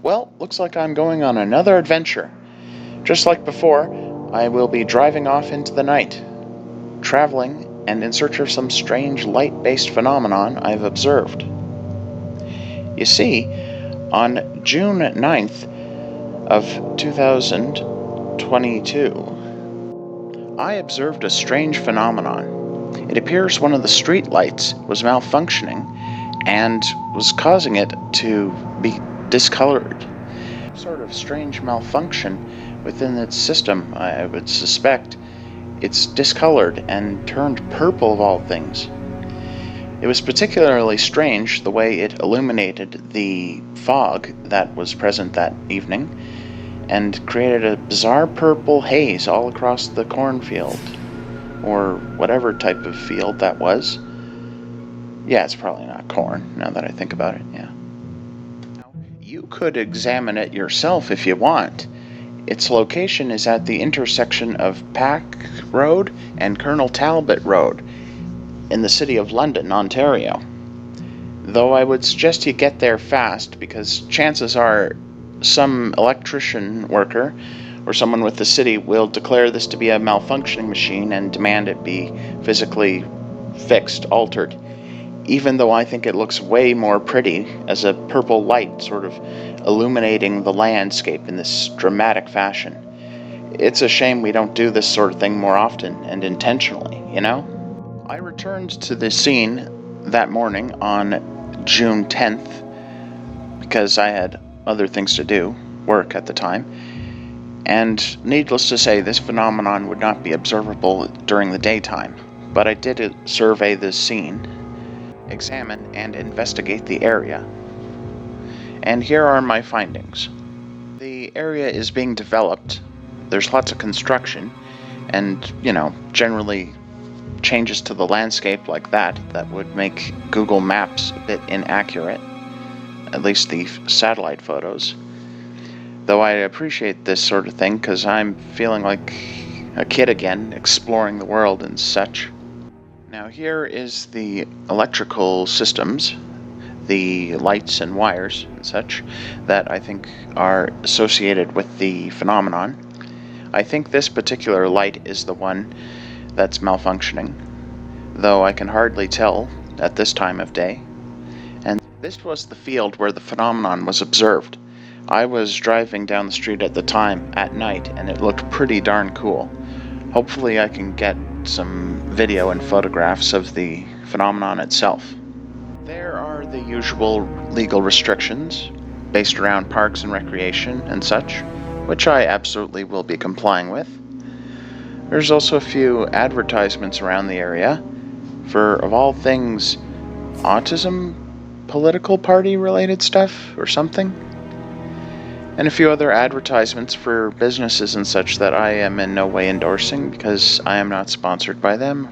Well, looks like I'm going on another adventure. Just like before, I will be driving off into the night, traveling and in search of some strange light-based phenomenon I've observed. You see, on June 9th of 2022, I observed a strange phenomenon. It appears one of the street lights was malfunctioning and was causing it to be discolored. Sort of strange malfunction within its system, I would suspect. It's discolored and turned purple of all things. It was particularly strange the way it illuminated the fog that was present that evening and created a bizarre purple haze all across the cornfield, or whatever type of field that was. Yeah, it's probably not corn, now that I think about it, yeah. You could examine it yourself if you want. Its location is at the intersection of Pack Road and Colonel Talbot Road in the city of London, Ontario. Though I would suggest you get there fast, because chances are some electrician worker or someone with the city will declare this to be a malfunctioning machine and demand it be physically fixed, altered. Even though I think it looks way more pretty as a purple light sort of illuminating the landscape in this dramatic fashion. It's a shame we don't do this sort of thing more often and intentionally, you know? I returned to the scene that morning on June 10th because I had other things to do, work at the time, and needless to say, this phenomenon would not be observable during the daytime, but I did survey the scene, examine and investigate the area. And here are my findings. The area is being developed. There's lots of construction and, generally changes to the landscape like that would make Google Maps a bit inaccurate, at least the satellite photos. Though I appreciate this sort of thing because I'm feeling like a kid again, exploring the world and such. Now here is the electrical systems, the lights and wires and such, that I think are associated with the phenomenon. I think this particular light is the one that's malfunctioning, though I can hardly tell at this time of day. And this was the field where the phenomenon was observed. I was driving down the street at the time at night, and it looked pretty darn cool. Hopefully I can get some video and photographs of the phenomenon itself. There are the usual legal restrictions based around parks and recreation and such, which I absolutely will be complying with. There's also a few advertisements around the area for, of all things, autism, political party related stuff or something. And a few other advertisements for businesses and such that I am in no way endorsing because I am not sponsored by them.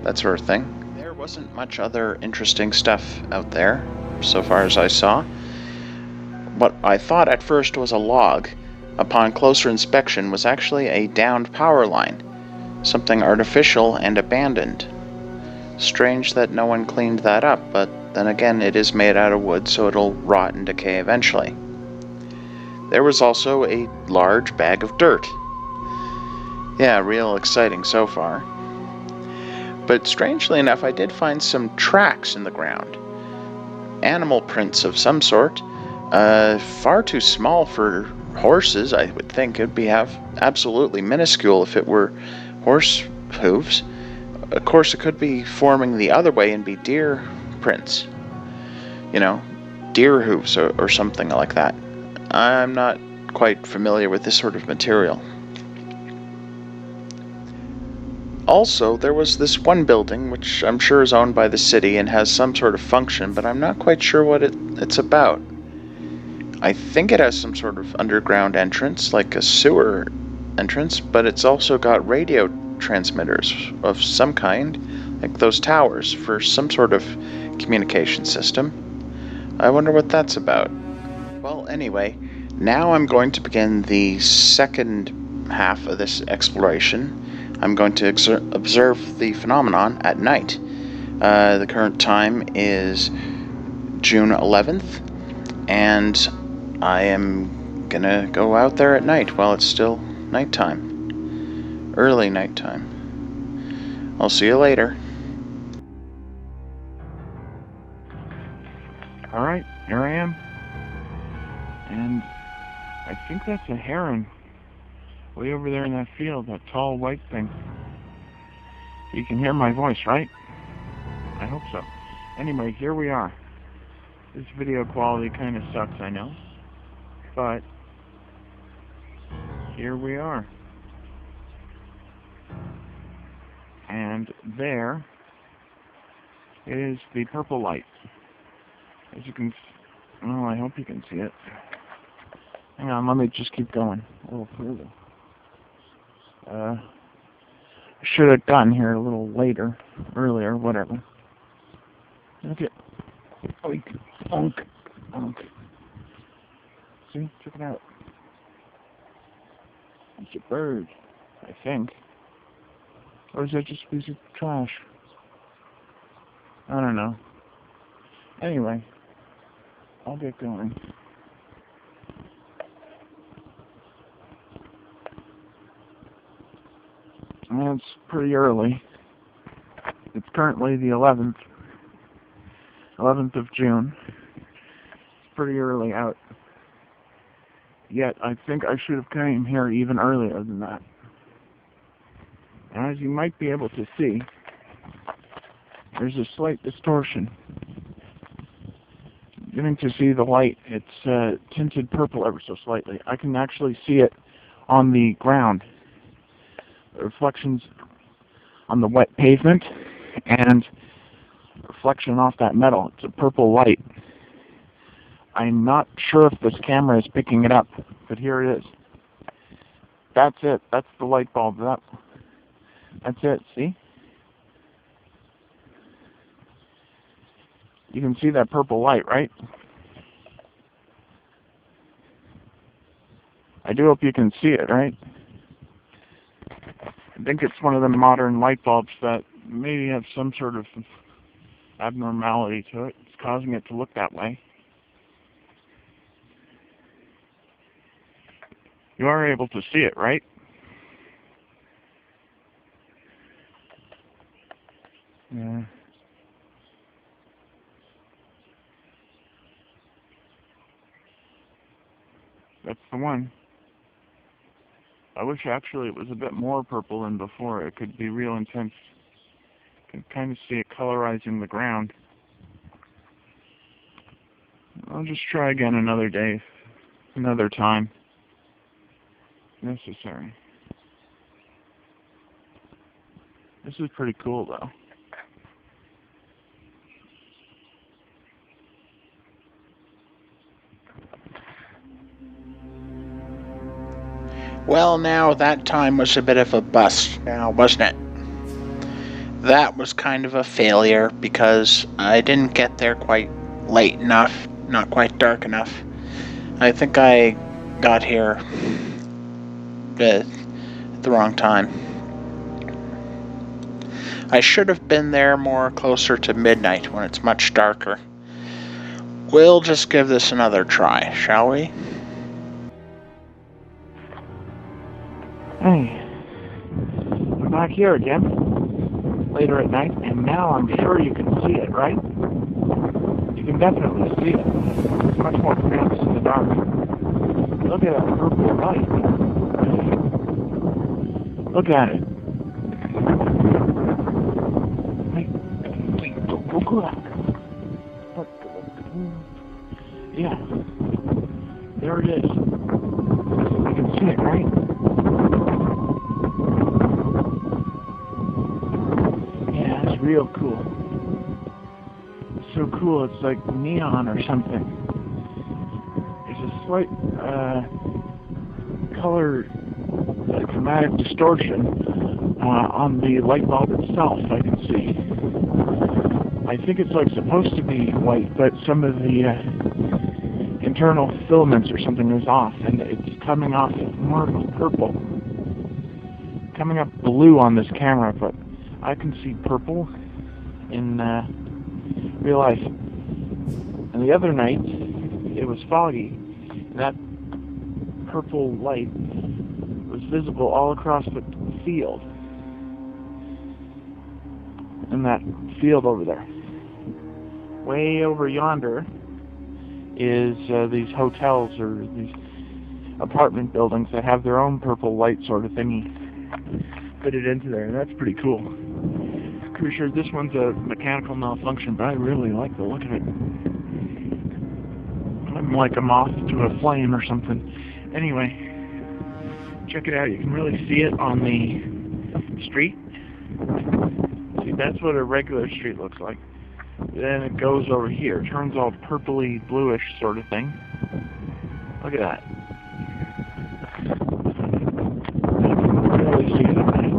That sort of thing. There wasn't much other interesting stuff out there, so far as I saw. What I thought at first was a log, upon closer inspection was actually a downed power line, something artificial and abandoned. Strange that no one cleaned that up, but then again it is made out of wood, so it'll rot and decay eventually. There was also a large bag of dirt. Yeah, real exciting so far. But strangely enough, I did find some tracks in the ground. Animal prints of some sort. Far too small for horses, I would think. It would be absolutely minuscule if it were horse hooves. Of course, it could be forming the other way and be deer prints. Deer hooves or something like that. I'm not quite familiar with this sort of material. Also, there was this one building, which I'm sure is owned by the city and has some sort of function, but I'm not quite sure what it's about. I think it has some sort of underground entrance, like a sewer entrance, but it's also got radio transmitters of some kind, like those towers, for some sort of communication system. I wonder what that's about. Well, anyway, now I'm going to begin the second half of this exploration. I'm going to observe the phenomenon at night. The current time is June 11th, and I am gonna go out there at night while it's still nighttime. Early nighttime. I'll see you later. Alright, here I am. And I think that's a heron. Way over there in that field, that tall white thing. You can hear my voice, right? I hope so. Anyway, here we are. This video quality kind of sucks, I know. But here we are. And there is the purple light. As you can, oh, I hope you can see it. Hang on, let me just keep going a little further. Should have gotten here a little earlier, whatever. Look at, oink, onk, onk. See, check it out. It's a bird, I think. Or is that just a piece of trash? I don't know. Anyway, I'll get going. Well, it's pretty early. It's currently the 11th of June. It's pretty early out. Yet, I think I should have came here even earlier than that. And as you might be able to see, there's a slight distortion. Beginning to see the light. It's tinted purple ever so slightly. I can actually see it on the ground. The reflections on the wet pavement and reflection off that metal. It's a purple light. I'm not sure if this camera is picking it up, but here it is. That's it. That's the light bulb. That's it. See? You can see that purple light, right? I do hope you can see it, right? I think it's one of the modern light bulbs that maybe have some sort of abnormality to it. It's causing it to look that way. You are able to see it, right? Yeah. That's the one. I wish actually it was a bit more purple than before. It could be real intense. You can kind of see it colorizing the ground. I'll just try again another day, another time. Necessary. This is pretty cool though. Well, now that time was a bit of a bust now, wasn't it? That was kind of a failure because I didn't get there quite late enough, not quite dark enough. I think I got here at the wrong time. I should have been there more closer to midnight when it's much darker. We'll just give this another try, shall we? Hey, we're back here again, later at night, and now I'm sure you can see it, right? You can definitely see it. It's much more pronounced in the dark. Look at that purple light. Look at it. Wait, go back. Yeah, there it is. You can see it, right? Real cool. It's so cool, it's like neon or something. There's a slight color chromatic distortion on the light bulb itself, I can see. I think it's like supposed to be white, but some of the internal filaments or something is off, and it's coming off more purple. Coming up blue on this camera, but I can see purple in real life. And the other night, it was foggy, and that purple light was visible all across the field. And that field over there. Way over yonder is these hotels or these apartment buildings that have their own purple light sort of thingy fitted into there, and that's pretty cool. Pretty sure this one's a mechanical malfunction, but I really like the look of it. I'm like a moth to a flame or something. Anyway, check it out. You can really see it on the street. See, that's what a regular street looks like. Then it goes over here, turns all purpley, bluish sort of thing. Look at that. You can really see it at night.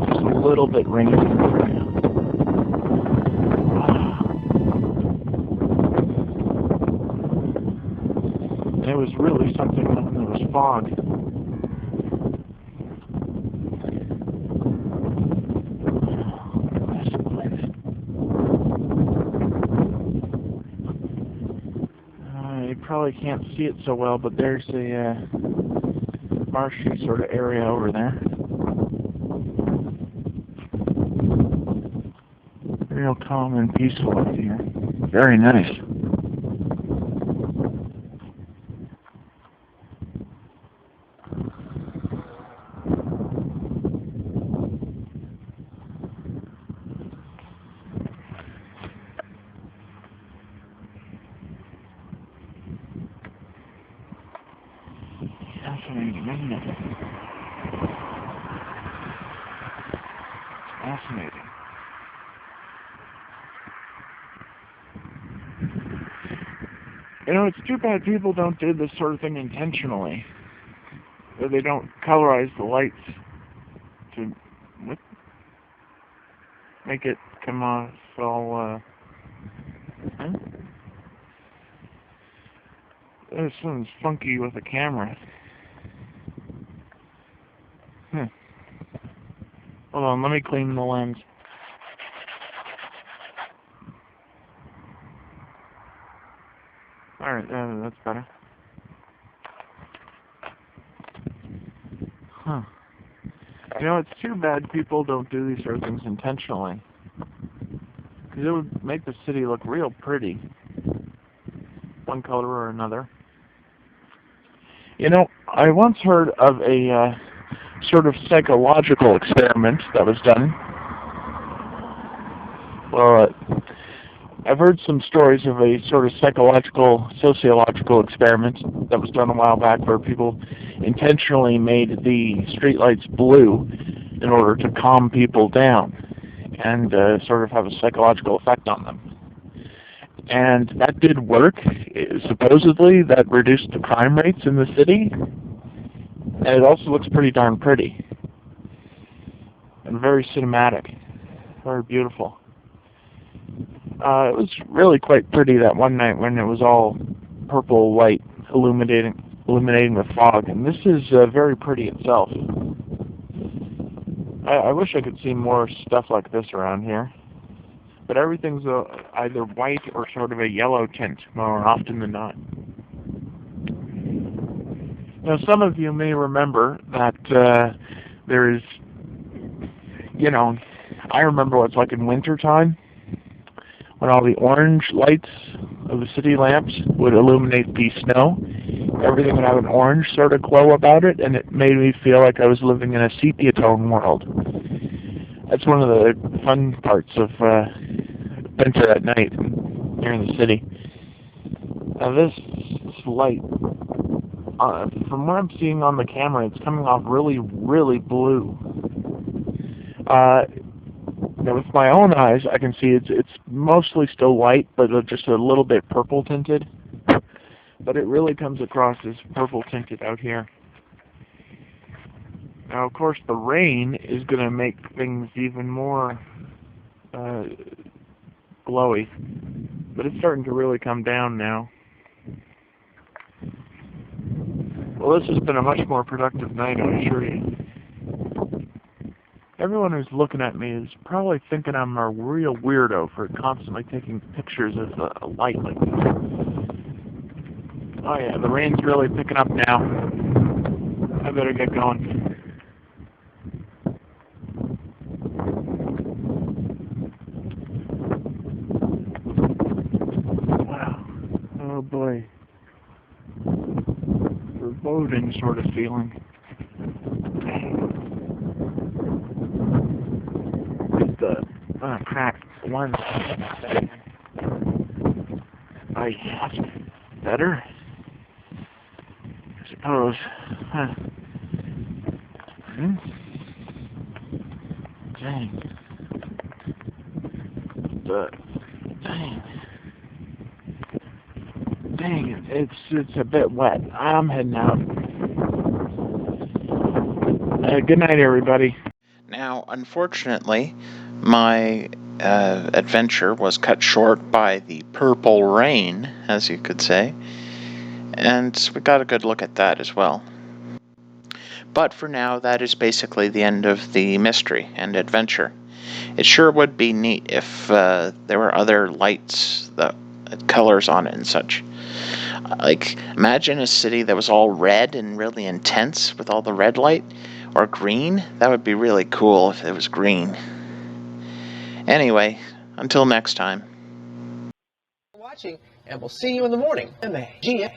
Just a little bit rainy. It was really something when there was fog. You probably can't see it so well, but there's a marshy sort of area over there. Real calm and peaceful out here. Very nice. Fascinating, isn't it? Fascinating. You know, it's too bad people don't do this sort of thing intentionally. Or they don't colorize the lights to make it come off all, There's something funky with the camera. Hold on, let me clean the lens. Alright, that's better. Huh. You know, it's too bad people don't do these sort of things intentionally. Because it would make the city look real pretty. One color or another. You know, I once heard of a sort of psychological experiment that was done. Well, I've heard some stories of a sort of sociological experiment that was done a while back where people intentionally made the streetlights blue in order to calm people down and sort of have a psychological effect on them. And that did work. Supposedly, that reduced the crime rates in the city. And it also looks pretty darn pretty. And very cinematic. Very beautiful. It was really quite pretty that one night when it was all purple light illuminating the fog. And this is very pretty itself. I wish I could see more stuff like this around here. But everything's either white or sort of a yellow tint more often than not. Now, some of you may remember that there is, you know, I remember what it's like in wintertime when all the orange lights of the city lamps would illuminate the snow. Everything would have an orange sort of glow about it, and it made me feel like I was living in a sepia tone world. That's one of the fun parts of winter at night here in the city. Now this light, from what I'm seeing on the camera, it's coming off really, really blue. Now with my own eyes, I can see it's mostly still white, but just a little bit purple tinted. But it really comes across as purple tinted out here. Now, of course, the rain is going to make things even more glowy, but it's starting to really come down now. Well, this has been a much more productive night, I assure you. Everyone who's looking at me is probably thinking I'm a real weirdo for constantly taking pictures of a light like this. Oh yeah, the rain's really picking up now. I better get going. Wow. Oh boy. Foreboding sort of feeling. It's the cracked lens. That's better, I suppose. Huh. Dang. Dang. Dang, it's a bit wet. I'm heading out. Good night, everybody. Now, unfortunately, my adventure was cut short by the purple rain, as you could say, and we got a good look at that as well. But for now, that is basically the end of the mystery and adventure. It sure would be neat if there were other lights, the colors on it and such. Like, imagine a city that was all red and really intense with all the red light, or green. That would be really cool if it was green. Anyway, until next time. Watching, and we'll see you in the morning. MAGA.